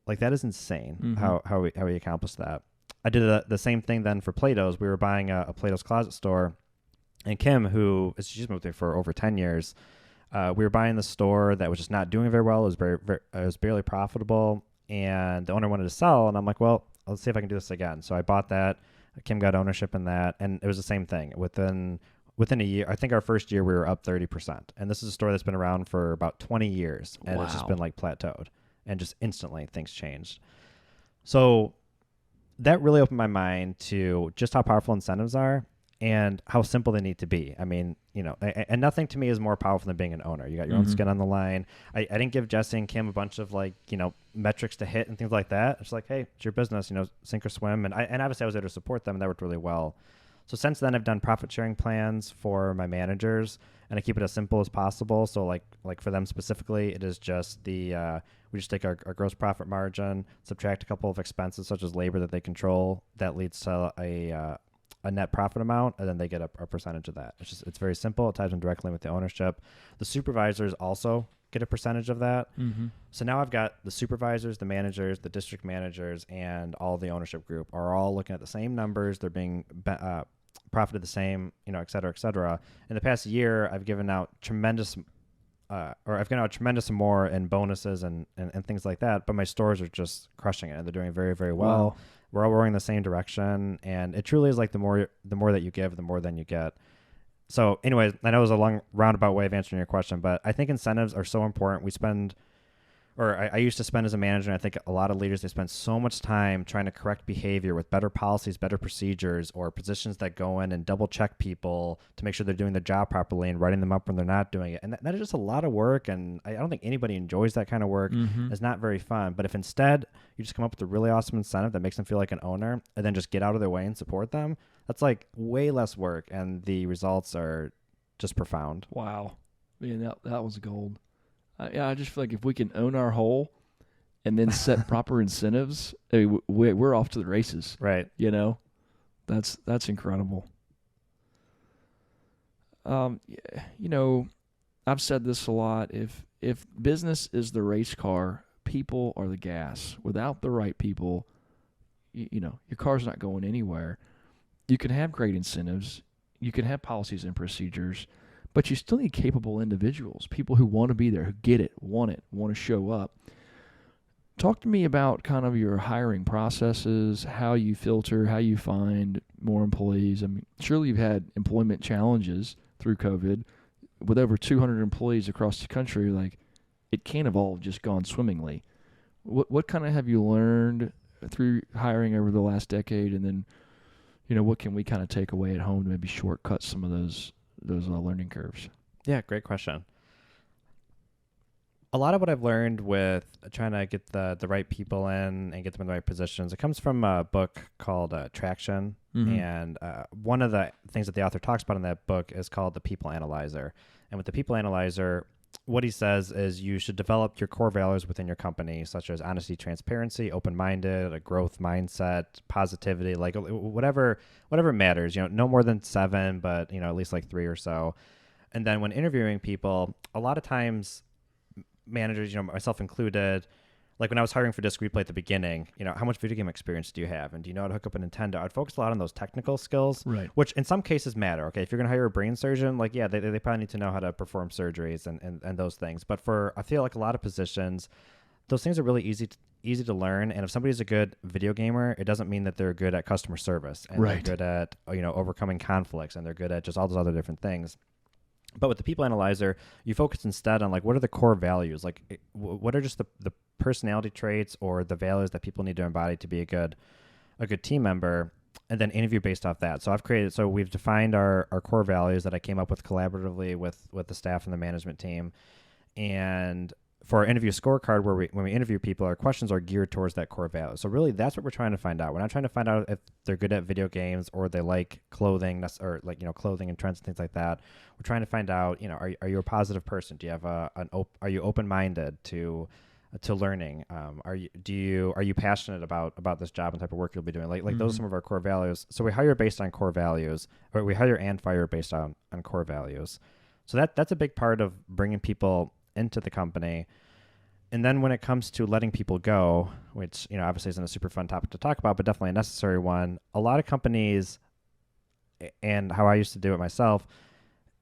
like that is insane how we accomplished that. I did the same thing then for Plato's. We were buying a Plato's Closet store, and Kim, she's moved there for over 10 years, we were buying the store that was just not doing very well. It was barely profitable, and the owner wanted to sell, and I'm like, well, let's see if I can do this again. So I bought that. Kim got ownership in that, and it was the same thing. Within a year, I think our first year we were up 30%. And this is a store that's been around for about 20 years, and it's just been like plateaued, and just instantly things changed. So that really opened my mind to just how powerful incentives are and how simple they need to be. I mean, and nothing to me is more powerful than being an owner. You got your own skin on the line. I didn't give Jesse and Kim a bunch of metrics to hit and things like that. It's like, hey, it's your business, sink or swim. And obviously I was there to support them, and that worked really well. So since then, I've done profit sharing plans for my managers, and I keep it as simple as possible. So like for them specifically, it is just we just take our gross profit margin, subtract a couple of expenses such as labor that they control. That leads to a net profit amount, and then they get a percentage of that. It's very simple. It ties them directly with the ownership. The supervisors also get a percentage of that. So now I've got the supervisors, the managers, the district managers, and all the ownership group are all looking at the same numbers. They're being profited the same, et cetera, et cetera. In the past year, I've given out tremendous more in bonuses and things like that, but my stores are just crushing it, and they're doing very, very well. Wow. We're all rowing in the same direction, and it truly is like the more that you give, the more than you get. So anyways, I know it was a long roundabout way of answering your question, but I think incentives are so important. I used to spend as a manager, and I think a lot of leaders, they spend so much time trying to correct behavior with better policies, better procedures, or positions that go in and double check people to make sure they're doing their job properly and writing them up when they're not doing it. And that is just a lot of work, and I don't think anybody enjoys that kind of work. It's not very fun. But if instead you just come up with a really awesome incentive that makes them feel like an owner, and then just get out of their way and support them, that's like way less work, and the results are just profound. Wow. Man, that was gold. I just feel like if we can own our whole and then set proper incentives, we're off to the races. Right. That's incredible. I've said this a lot. If business is the race car, people are the gas. Without the right people, your car's not going anywhere. You can have great incentives. You can have policies and procedures, but you still need capable individuals, people who want to be there, who get it, want to show up. Talk to me about kind of your hiring processes, how you filter, how you find more employees. I mean, surely you've had employment challenges through COVID. With over 200 employees across the country, like, it can't have all just gone swimmingly. What kind of have you learned through hiring over the last decade, and then, what can we kind of take away at home to maybe shortcut some of those learning curves? Yeah, great question. A lot of what I've learned with trying to get the right people in and get them in the right positions, it comes from a book called Traction. And one of the things that the author talks about in that book is called the People Analyzer. And with the People Analyzer, what he says is you should develop your core values within your company, such as honesty, transparency, open-minded, a growth mindset, positivity, like whatever matters, no more than 7, but, at least like 3 or so. And then when interviewing people, a lot of times managers, myself included, like when I was hiring for Disc Replay at the beginning, how much video game experience do you have? And do you know how to hook up a Nintendo? I'd focus a lot on those technical skills, right, which in some cases matter. Okay, if you're going to hire a brain surgeon, like, yeah, they probably need to know how to perform surgeries and those things. But I feel like a lot of positions, those things are really easy to learn. And if somebody's a good video gamer, it doesn't mean that they're good at customer service, and right, they're good at, overcoming conflicts, and they're good at just all those other different things. But with the People Analyzer, you focus instead on, like, what are the core values? Like, what are just the personality traits or the values that people need to embody to be a good team member, and then interview based off that. So we've defined our core values that I came up with collaboratively with the staff and the management team. And for our interview scorecard, when we interview people, our questions are geared towards that core value. So really, that's what we're trying to find out. We're not trying to find out if they're good at video games or they like clothing, or like, clothing and trends and things like that. We're trying to find out, are you a positive person? Do you have are you open-minded to to learning. Are you passionate about this job and type of work you'll be doing? Like those are some of our core values. So we hire based on core values, or we hire and fire based on core values. So that's a big part of bringing people into the company. And then when it comes to letting people go, which, obviously isn't a super fun topic to talk about, but definitely a necessary one, a lot of companies, and how I used to do it myself,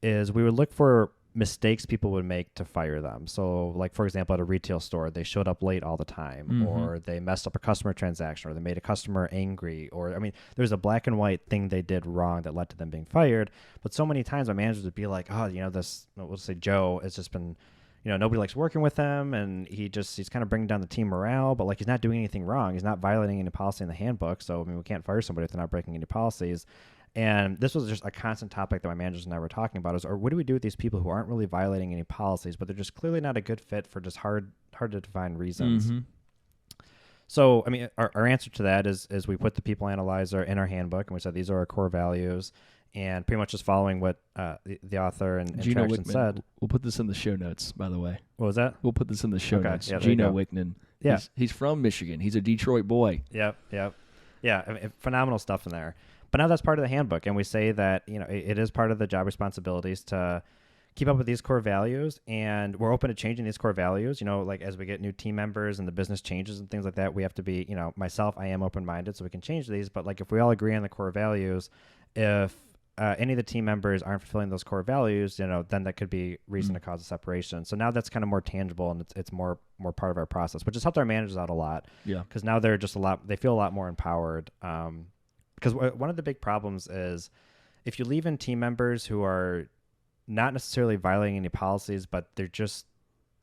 is we would look for mistakes people would make to fire them. So like, for example, at a retail store, they showed up late all the time, or they messed up a customer transaction, or they made a customer angry, or, there's a black and white thing they did wrong that led to them being fired. But so many times my managers would be like, oh, we'll say Joe has just been, nobody likes working with him, and he's kind of bringing down the team morale, but like he's not doing anything wrong. He's not violating any policy in the handbook. So, we can't fire somebody if they're not breaking any policies. And this was just a constant topic that my managers and I were talking about or what do we do with these people who aren't really violating any policies, but they're just clearly not a good fit for just hard to define reasons. So, our answer to that is we put the people analyzer in our handbook, and we said these are our core values, and pretty much just following what the author and Traction said. We'll put this in the show notes, by the way. What was that? We'll put this in the show notes. Yeah, Gino Wickman. Yeah. He's from Michigan. He's a Detroit boy. Yep. Yeah, phenomenal stuff in there. But now that's part of the handbook, and we say that it is part of the job responsibilities to keep up with these core values, and we're open to changing these core values. Like as we get new team members and the business changes and things like that, we have to be, myself, I am open-minded, so we can change these. But like if we all agree on the core values, if any of the team members aren't fulfilling those core values, then that could be reason to cause a separation. So now that's kind of more tangible, and it's more part of our process, which has helped our managers out a lot. Yeah, because now they're just they feel a lot more empowered. Because one of the big problems is if you leave in team members who are not necessarily violating any policies, but they're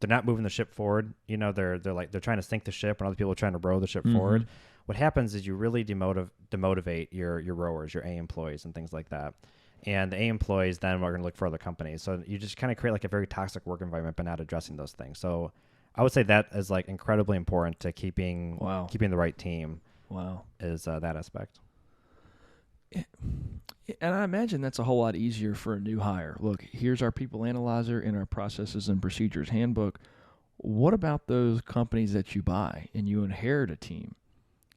not moving the ship forward. They're trying to sink the ship, and other people are trying to row the ship forward. What happens is you really demotivate your rowers, your A employees, and things like that. And the A employees then are going to look for other companies. So you just kind of create like a very toxic work environment, but not addressing those things. So I would say that is like incredibly important to keeping the right team. Wow, is that aspect. And I imagine that's a whole lot easier for a new hire. Look, here's our people analyzer in our processes and procedures handbook. What about those companies that you buy and you inherit a team?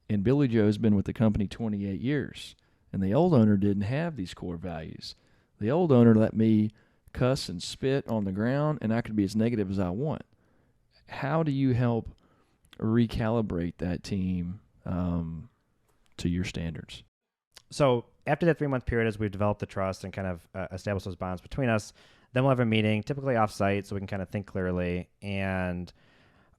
And Billy Joe's been with the company 28 years, and the old owner didn't have these core values. The old owner let me cuss and spit on the ground, and I could be as negative as I want. How do you help recalibrate that team to your standards? So after that 3-month period, as we've developed the trust and kind of established those bonds between us, then we'll have a meeting, typically off-site, so we can kind of think clearly. And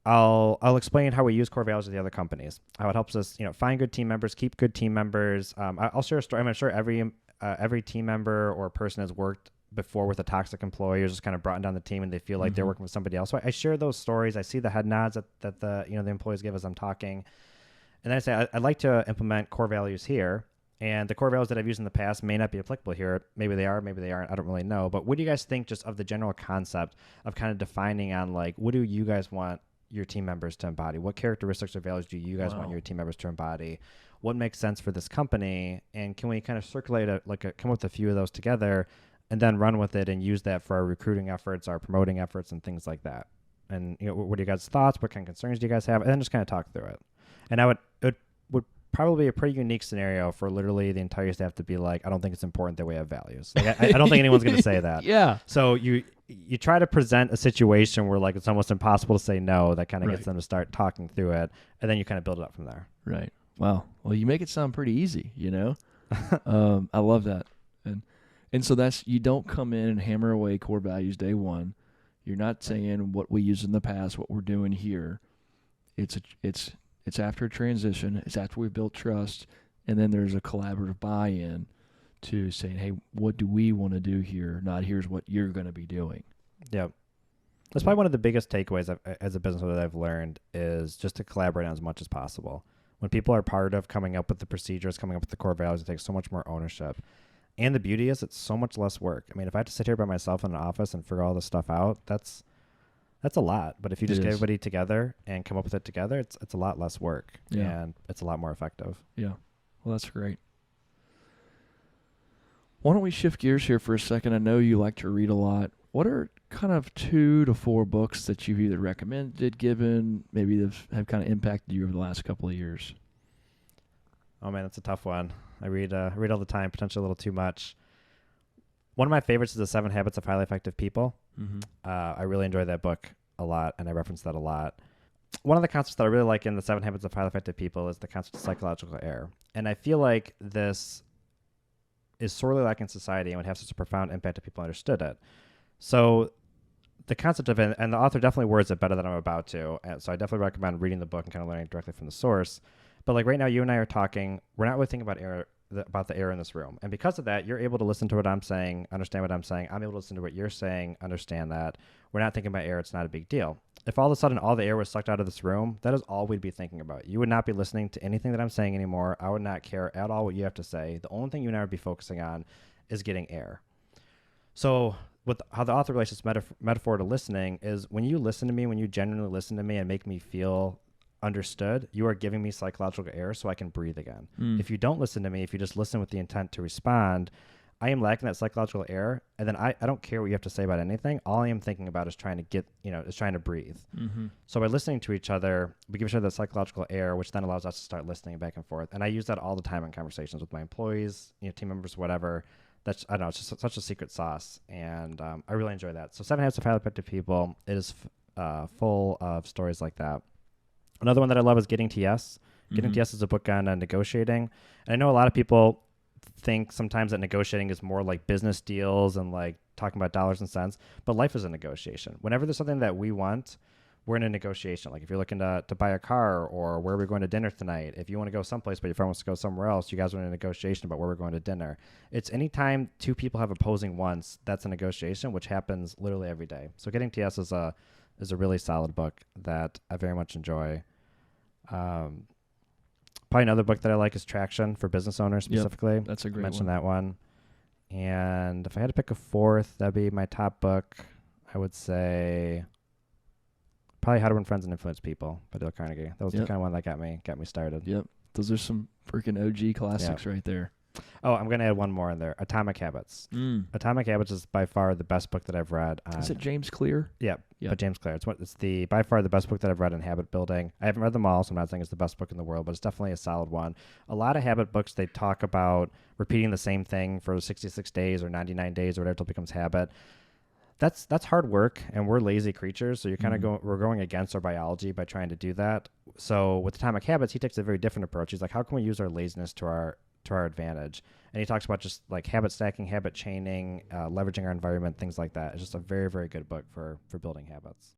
I'll explain how we use core values with the other companies, how it helps us, find good team members, keep good team members. I'll share a story. I'm sure every team member or person has worked before with a toxic employee or just kind of brought down the team, and they feel like they're working with somebody else. So I share those stories. I see the head nods that the employees give as I'm talking, and then I say I'd like to implement core values here. And the core values that I've used in the past may not be applicable here. Maybe they are, maybe they aren't. I don't really know. But what do you guys think just of the general concept of kind of defining on like, what do you guys want your team members to embody? What characteristics or values do you guys want your team members to embody? What makes sense for this company? And can we kind of circulate come up with a few of those together and then run with it and use that for our recruiting efforts, our promoting efforts, and things like that? And what are you guys' thoughts? What kind of concerns do you guys have? And then just kind of talk through it. And it would probably a pretty unique scenario for literally the entire staff to be like, I don't think it's important that we have values. Like, I don't think anyone's going to say that. Yeah. So you try to present a situation where like it's almost impossible to say no. That kind of gets them to start talking through it, and then you kind of build it up from there. Right. Wow. Well, you make it sound pretty easy. I love that. And so you don't come in and hammer away core values day one. You're not saying what we used in the past, what we're doing here. It's after a transition. It's after we've built trust, and then there's a collaborative buy-in to saying, hey, what do we want to do here? Not here's what you're going to be doing. Yep. That's probably one of the biggest takeaways as a business owner that I've learned is just to collaborate on as much as possible. When people are part of coming up with the procedures, coming up with the core values, it takes so much more ownership. And the beauty is it's so much less work. I mean, if I have to sit here by myself in an office and figure all this stuff out, that's a lot. But if you just get everybody together and come up with it together, it's a lot less work. Yeah. And it's a lot more effective. Yeah. Well, that's great. Why don't we shift gears here for a second? I know you like to read a lot. What are kind of 2 to 4 books that you've either recommended, given, maybe have kind of impacted you over the last couple of years? Oh man, that's a tough one. I read all the time, potentially a little too much. One of my favorites is The 7 Habits of Highly Effective People. Mm-hmm. I really enjoy that book a lot, and I reference that a lot. One of the concepts that I really like in The 7 Habits of Highly Effective People is the concept of psychological error. And I feel like this is sorely lacking in society and would have such a profound impact if people understood it. So the concept of it, and the author definitely words it better than I'm about to, and so I definitely recommend reading the book and kind of learning directly from the source. But like right now, you and I are talking, we're not really thinking about the air in this room. And because of that, you're able to listen to what I'm saying, understand what I'm saying. I'm able to listen to what you're saying, understand that. We're not thinking about air. It's not a big deal. If all of a sudden all the air was sucked out of this room, that is all we'd be thinking about. You would not be listening to anything that I'm saying anymore. I would not care at all what you have to say. The only thing you and I would be focusing on is getting air. So how the author relates this metaphor to listening is when you listen to me, when you genuinely listen to me and make me feel understood, you are giving me psychological air so I can breathe again. If you don't listen to me, if you just listen with the intent to respond, I am lacking that psychological air, and then I don't care what you have to say about anything. All I am thinking about is trying to breathe. Mm-hmm. So by listening to each other, we give each other that psychological air, which then allows us to start listening back and forth. And I use that all the time in conversations with my employees, team members, whatever. That's, I don't know, it's just such a secret sauce, and I really enjoy that. So 7 Habits of Highly Effective People, it is full of stories like that. Another one that I love is Getting to Yes. Getting to Yes is a book on negotiating. And I know a lot of people think sometimes that negotiating is more like business deals and like talking about dollars and cents, but life is a negotiation. Whenever there's something that we want, we're in a negotiation. Like if you're looking to buy a car, or where we're going to dinner tonight, if you want to go someplace but your friend wants to go somewhere else, you guys are in a negotiation about where we're going to dinner. It's anytime 2 people have opposing wants, that's a negotiation, which happens literally every day. So Getting to Yes is a really solid book that I very much enjoy. Probably another book that I like is Traction for business owners specifically. Yep, that's a great one. I mentioned that one. And if I had to pick a fourth, that'd be my top book. I would say probably How to Win Friends and Influence People by Dale Carnegie. That was the kind of one that got me started. Yep. Those are some freaking OG classics right there. Oh, I'm going to add one more in there. Atomic Habits. Atomic Habits is by far the best book that I've read. Is it James Clear? Yeah, by James Clear. It's by far the best book that I've read in habit building. I haven't read them all, so I'm not saying it's the best book in the world, but it's definitely a solid one. A lot of habit books, they talk about repeating the same thing for 66 days or 99 days or whatever until it becomes habit. That's hard work, and we're lazy creatures, so we're going against our biology by trying to do that. So with Atomic Habits, he takes a very different approach. He's like, how can we use our laziness to our advantage? And he talks about just like habit stacking, habit chaining, leveraging our environment, things like that. It's just a very, very good book for building habits.